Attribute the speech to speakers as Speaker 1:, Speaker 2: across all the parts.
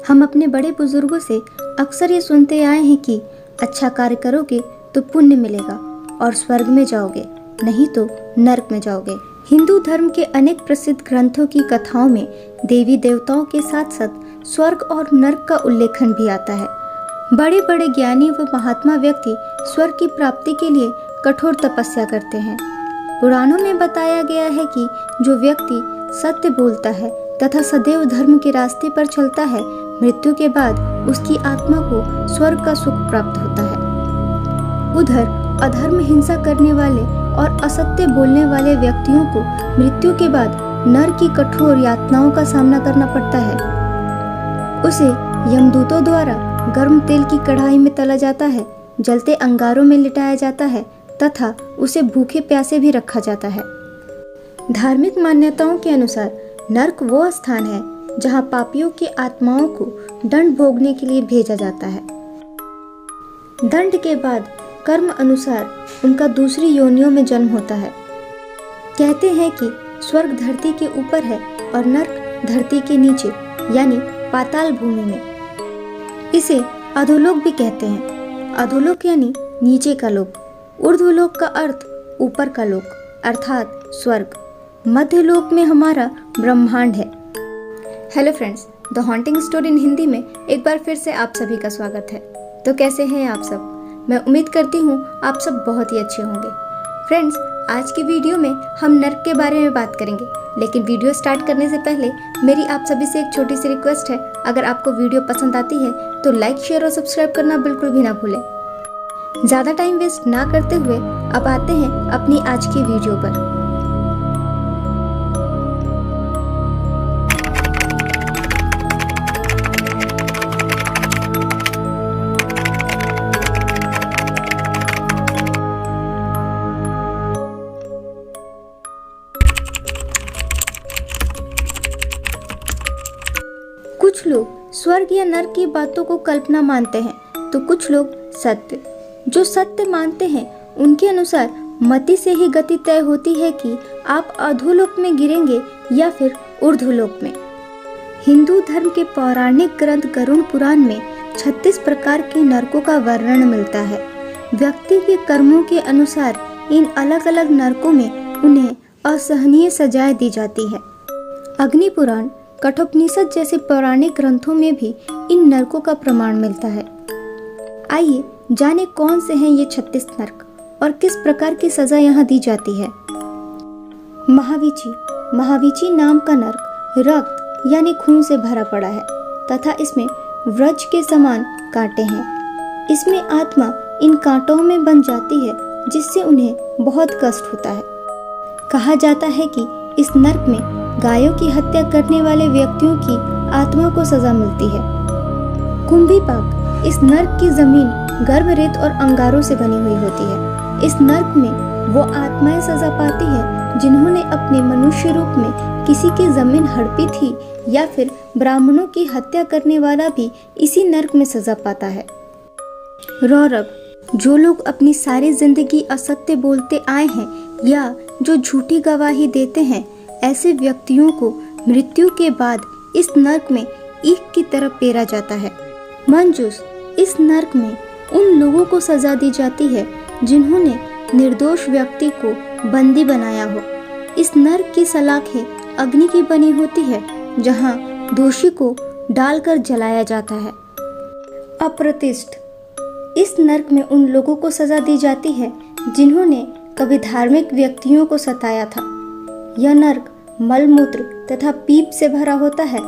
Speaker 1: हम अपने बड़े बुजुर्गों से अक्सर ये सुनते आए हैं कि अच्छा कार्य करोगे तो पुण्य मिलेगा और स्वर्ग में जाओगे, नहीं तो नरक में जाओगे। हिंदू धर्म के अनेक प्रसिद्ध ग्रंथों की कथाओं में देवी देवताओं के साथ साथ स्वर्ग और नरक का उल्लेखन भी आता है। बड़े बड़े ज्ञानी व महात्मा व्यक्ति स्वर्ग की प्राप्ति के लिए कठोर तपस्या करते हैं। पुराणों में बताया गया है कि जो व्यक्ति सत्य बोलता है तथा सदैव धर्म के रास्ते पर चलता है, मृत्यु के बाद उसकी आत्मा को स्वर्ग का सुख प्राप्त होता है। उधर अधर्म, हिंसा करने वाले और असत्य बोलने वाले व्यक्तियों को मृत्यु के बाद नरक की कठोर यातनाओं का सामना करना पड़ता है। उसे यमदूतों द्वारा गर्म तेल की कढ़ाई में तला जाता है, जलते अंगारों में लिटाया जाता है तथा उसे भूखे प्यासे भी रखा जाता है। धार्मिक मान्यताओं के अनुसार नरक वो स्थान है जहां पापियों की आत्माओं को दंड भोगने के लिए भेजा जाता है। दंड के बाद कर्म अनुसार उनका दूसरी योनियों में जन्म होता है। कहते हैं कि स्वर्ग धरती के ऊपर है और नरक धरती के नीचे यानी पाताल भूमि में। इसे अधोलोक भी कहते हैं। अधोलोक यानी नीचे का लोक। ऊर्ध्वलोक का अर्थ ऊपर का लोक अर्थात स्वर्ग। मध्यलोक में हमारा ब्रह्मांड है। Hello friends, the haunting story in Hindi में एक बार फिर से आप सभी का स्वागत है। तो कैसे हैं आप सब? मैं उम्मीद करती हूँ आप सब बहुत ही अच्छे होंगे। फ्रेंड्स, आज की वीडियो में हम नरक के बारे में बात करेंगे, लेकिन वीडियो स्टार्ट करने से पहले मेरी आप सभी से एक छोटी सी रिक्वेस्ट है। अगर आपको वीडियो पसंद आती है तो लाइक, शेयर और सब्सक्राइब करना बिल्कुल भी ना भूलें। ज़्यादा टाइम वेस्ट ना करते हुए अब आते हैं अपनी आज की वीडियो पर। कुछ लोग स्वर्ग या नरक की बातों को कल्पना मानते हैं, तो कुछ लोग सत्य। जो सत्य मानते हैं उनके अनुसार मति से ही गति तय होती है कि आप अधोलोक में गिरेंगे या फिर ऊर्ध्वलोक में। हिंदू धर्म के पौराणिक ग्रंथ गरुड़ पुराण में 36 प्रकार के नरकों का वर्णन मिलता है। व्यक्ति के कर्मों के अनुसार इन अलग अलग नरकों में उन्हें असहनीय सजाएं दी जाती है। अग्नि पुराण, कठोपनिषद जैसे पौराणिक ग्रंथों में भी इन नरकों का प्रमाण मिलता है। आइए जाने कौन से हैं ये 36 नरक और किस प्रकार की सजा यहाँ दी जाती है। महावीची नाम का नरक रक्त यानी खून से भरा पड़ा है तथा इसमें वज्र के समान कांटे हैं। इसमें आत्मा इन कांटों में बंध जाती है, जिससे उन्हें बहुत कष्ट होता है। कहा जाता है कि इस नरक में गायों की हत्या करने वाले व्यक्तियों की आत्मा को सजा मिलती है। कुंभीपाक, इस नरक की जमीन गर्भ, रेत और अंगारों से बनी हुई होती है। इस नरक में वो आत्माएं सजा पाती है जिन्होंने अपने मनुष्य रूप में किसी की जमीन हड़पी थी, या फिर ब्राह्मणों की हत्या करने वाला भी इसी नरक में सजा पाता है। रौरव, जो लोग अपनी सारी जिंदगी असत्य बोलते आए हैं या जो झूठी गवाही देते हैं, ऐसे व्यक्तियों को मृत्यु के बाद इस नरक में ईख की तरह पेरा जाता है। मंजूस, इस नरक में उन लोगों को सजा दी जाती है जिन्होंने निर्दोष व्यक्ति को बंदी बनाया हो। इस नरक की सलाखें अग्नि की बनी होती है, जहां दोषी को डालकर जलाया जाता है। अप्रतिष्ठ, इस नरक में उन लोगों को सजा दी जाती है जिन्होंने कभी धार्मिक व्यक्तियों को सताया था। यह नरक मलमूत्र तथा पीप से भरा होता है।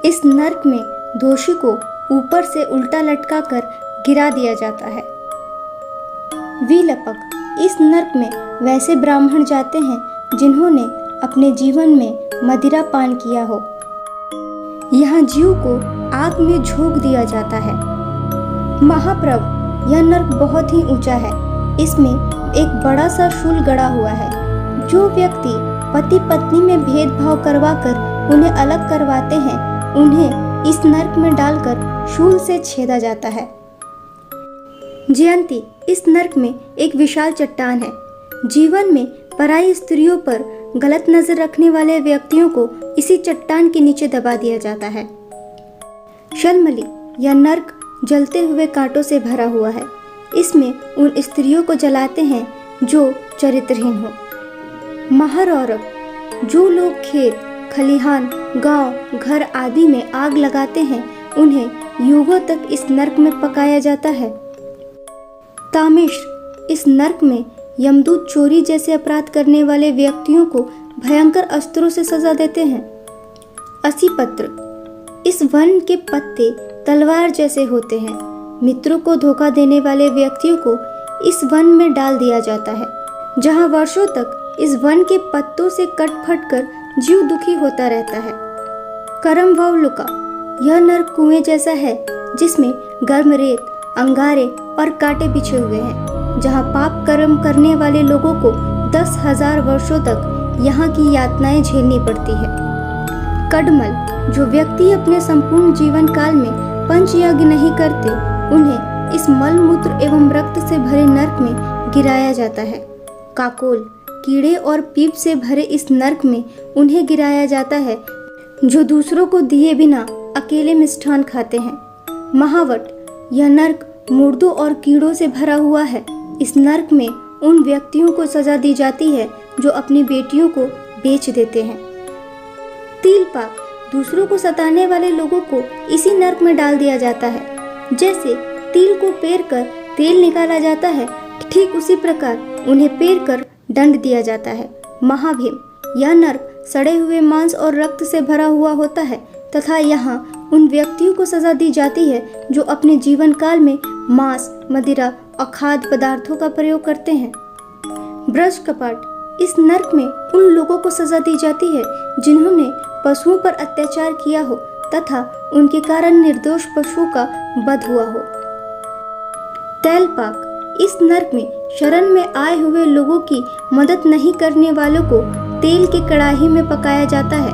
Speaker 1: इस नरक में दोषी को ऊपर से उल्टा लटकाकर गिरा दिया जाता है। विलपक, इस नरक में वैसे ब्राह्मण जाते हैं जिन्होंने अपने जीवन में मदिरा पान किया हो। यहाँ जीव को आग में झोंक दिया जाता है। महाप्रभ, यह नरक बहुत ही ऊंचा है। इसमें एक बड़ा सा शूल गड़ा हुआ है। जो व्यक्ति पति पत्नी में भेदभाव करवाकर उन्हें अलग करवाते हैं, उन्हें इस नरक में डालकर शूल से छेदा जाता है। जयंती, इस नरक में एक विशाल चट्टान है। जीवन में पराई स्त्रियों पर गलत नजर रखने वाले व्यक्तियों को इसी चट्टान के नीचे दबा दिया जाता है। शलमली यह नर्क जलते हुए कांटों से भरा हुआ है। इसमें उन स्त्रियों को जलाते हैं जो चरित्रहीन हो। महारौरव, जो लोग खेत, खलिहान, गांव, घर आदि में आग लगाते हैं, उन्हें युगों तक इस नर्क में पकाया जाता है। तामिश्र, इस नर्क में यमदूत चोरी जैसे अपराध करने वाले व्यक्तियों को भयंकर अस्त्रों से सजा देते हैं। असीपत्र, इस वन के पत्ते तलवार जैसे होते हैं। मित्रों को धोखा देने वाले व्यक्तियों को इस वन में डाल दिया जाता है, जहां वर्षों तक इस वन के पत्तों से कट फट कर जीव दुखी होता रहता है। करमवलुका, यह नर्क कुएं जैसा है जिसमें गर्म रेत, अंगारे और कांटे बिछे हुए हैं, जहां पाप कर्म करने वाले लोगों को 10,000 वर्षों तक यहाँ की यातनाएं झेलनी पड़ती है। कडमल, जो व्यक्ति अपने संपूर्ण जीवन काल में पंच यज्ञ नहीं करते, उन्हें इस मल मूत्र एवं रक्त से भरे नर्क में गिराया जाता है। काकोल, कीड़े और पीप से भरे इस नर्क में उन्हें गिराया जाता है जो दूसरों को दिए बिना अकेले मिष्ठान खाते हैं। महावट, यह नर्क मुर्दों और कीड़ों से भरा हुआ है। इस नर्क में उन व्यक्तियों को सजा दी जाती है जो अपनी बेटियों को बेच देते हैं। तीलपाक, दूसरों को सताने वाले लोगों को इसी नर्क में डाल दिया जाता है। जैसे तिल को पेर कर तेल निकाला जाता है, ठीक उसी प्रकार उन्हें पेर कर दंड दिया जाता है। महाभीम, यह नर्क सड़े हुए मांस और रक्त से भरा हुआ होता है तथा यहाँ उन व्यक्तियों को सजा दी जाती है जो अपने जीवन काल में मांस, मदिरा और खाद्य पदार्थों का प्रयोग करते हैं। ब्रज कपाट, इस नर्क में उन लोगों को सजा दी जाती है जिन्होंने पशुओं पर अत्याचार किया हो तथा उनके कारण निर्दोष पशुओं का वध हुआ हो। तैलपाक, इस नर्क में शरण में आए हुए लोगों की मदद नहीं करने वालों को तेल की कड़ाही में पकाया जाता है।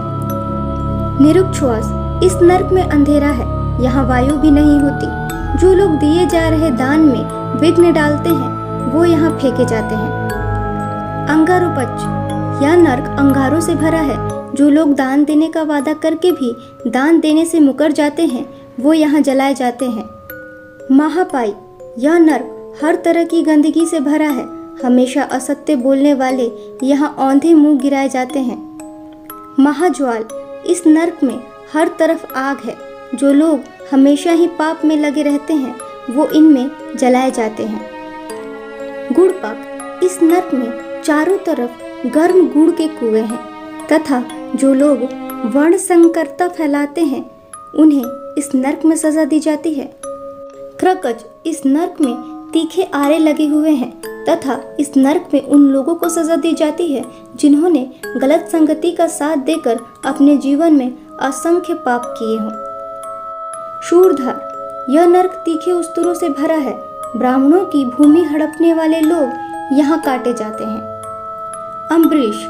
Speaker 1: निरुच्छ्वास, इस नर्क में अंधेरा है, यहाँ वायु भी नहीं होती। जो लोग दिए जा रहे दान में विघ्न डालते हैं, वो यहाँ फेंके जाते हैं। अंगारोपच, यह नर्क अंगारों से भरा है। जो लोग दान देने का वादा करके भी दान देने से मुकर जाते हैं, वो यहाँ जलाए जाते हैं। महापाई, यह नर्क हर तरह की गंदगी से भरा है। हमेशा असत्य बोलने वाले यहाँ औंधे मुंह गिराए जाते हैं। महाज्वाल, इस नर्क में हर तरफ आग है। जो लोग हमेशा ही पाप में लगे रहते हैं, वो इनमें जलाए जाते हैं। गुड़पाक, इस नर्क में चारों तरफ गर्म गुड़ के कुएं हैं तथा जो लोग वर्ण संकरता फैलाते हैं, उन्हें इस नर्क में सजा दी जाती है। क्रकच, इस नर्क में तीखे आरे लगे हुए हैं तथा इस नर्क में उन लोगों को सजा दी जाती है जिन्होंने गलत संगति का साथ देकर अपने जीवन में असंख्य पाप किए हों। शूरधार, यह नर्क तीखे उस्तरों से भरा है। ब्राह्मणों की भूमि हड़पने वाले लोग यहाँ काटे जाते हैं। अम्बरीश,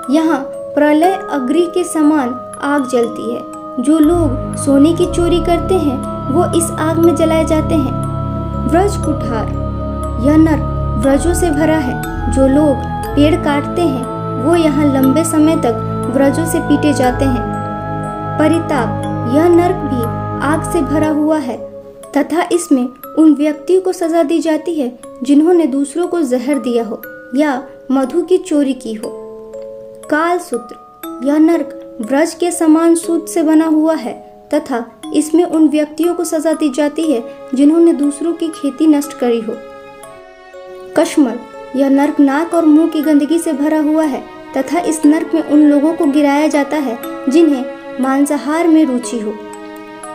Speaker 1: यहाँ प्रलय अग्नि के समान आग जलती है। जो लोग सोने की चोरी करते हैं, वो इस आग में जलाए जाते हैं। व्रज कुठार, यह नर्क व्रजों से भरा है। जो लोग पेड़ काटते हैं, वो यहाँ लंबे समय तक व्रजों से पीटे जाते हैं। परिताप, यह नर्क भी आग से भरा हुआ है तथा इसमें उन व्यक्तियों को सजा दी जाती है जिन्होंने दूसरों को जहर दिया हो या मधु की चोरी की हो। कालसूत्र, यह नर्क व्रज के समान सूत से बना हुआ है तथा इसमें उन व्यक्तियों को सजा दी जाती है जिन्होंने दूसरों की खेती नष्ट करी हो। कश्मल, यह नर्क नाक और मुंह की गंदगी से भरा हुआ है तथा इस नर्क में उन लोगों को गिराया जाता है जिन्हें मांसाहार में रुचि हो।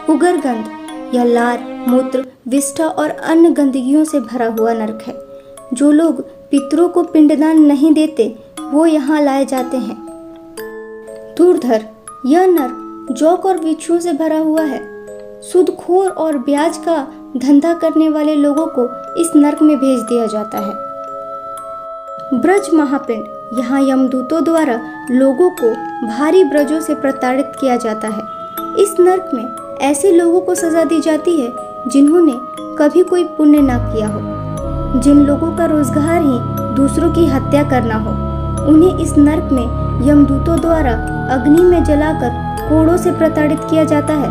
Speaker 1: उगरगंध, यह लार, मूत्र, विष्ठा और अन्य गंदगियों से भरा हुआ नर्क है। जो लोग पितरों को पिंडदान नहीं देते, वो यहाँ लाए जाते हैं। धुरधर, यह नर्क जोक और बिच्छुओं से भरा हुआ है। सूदखोर और ब्याज का धंधा करने वाले लोगों को इस नर्क में भेज दिया जाता है। ब्रज महापिंड, यहाँ यमदूतों द्वारा लोगों को भारी ब्रजों से प्रताड़ित किया जाता है। इस नर्क में ऐसे लोगों को सजा दी जाती है जिन्होंने कभी कोई पुण्य ना किया हो, जिन लोगों का रोजगार ही दूसरों की हत्या करना हो। उन्हें इस नर्क में यमदूतों द्वारा अग्नि में जलाकर कोड़ों से प्रताड़ित किया जाता है।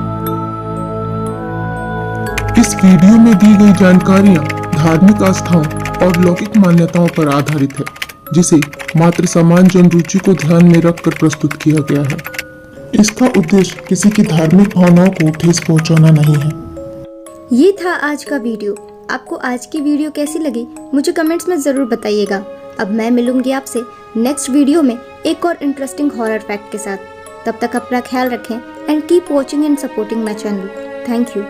Speaker 2: इस वीडियो में दी गई जानकारियाँ धार्मिक आस्थाओं और लौकिक मान्यताओं पर आधारित है, जिसे मात्र समान जन रुचि को ध्यान में रखकर प्रस्तुत किया गया है। इसका उद्देश्य किसी की धार्मिक भावनाओं को ठेस पहुंचाना नहीं है।
Speaker 1: ये था आज का वीडियो। आपको आज की वीडियो कैसी लगी मुझे कमेंट्स में ज़रूर बताइएगा। अब मैं मिलूंगी आपसे नेक्स्ट वीडियो में एक और इंटरेस्टिंग हॉरर फैक्ट के साथ। तब तक अपना ख्याल रखें and keep watching and supporting my channel. Thank you.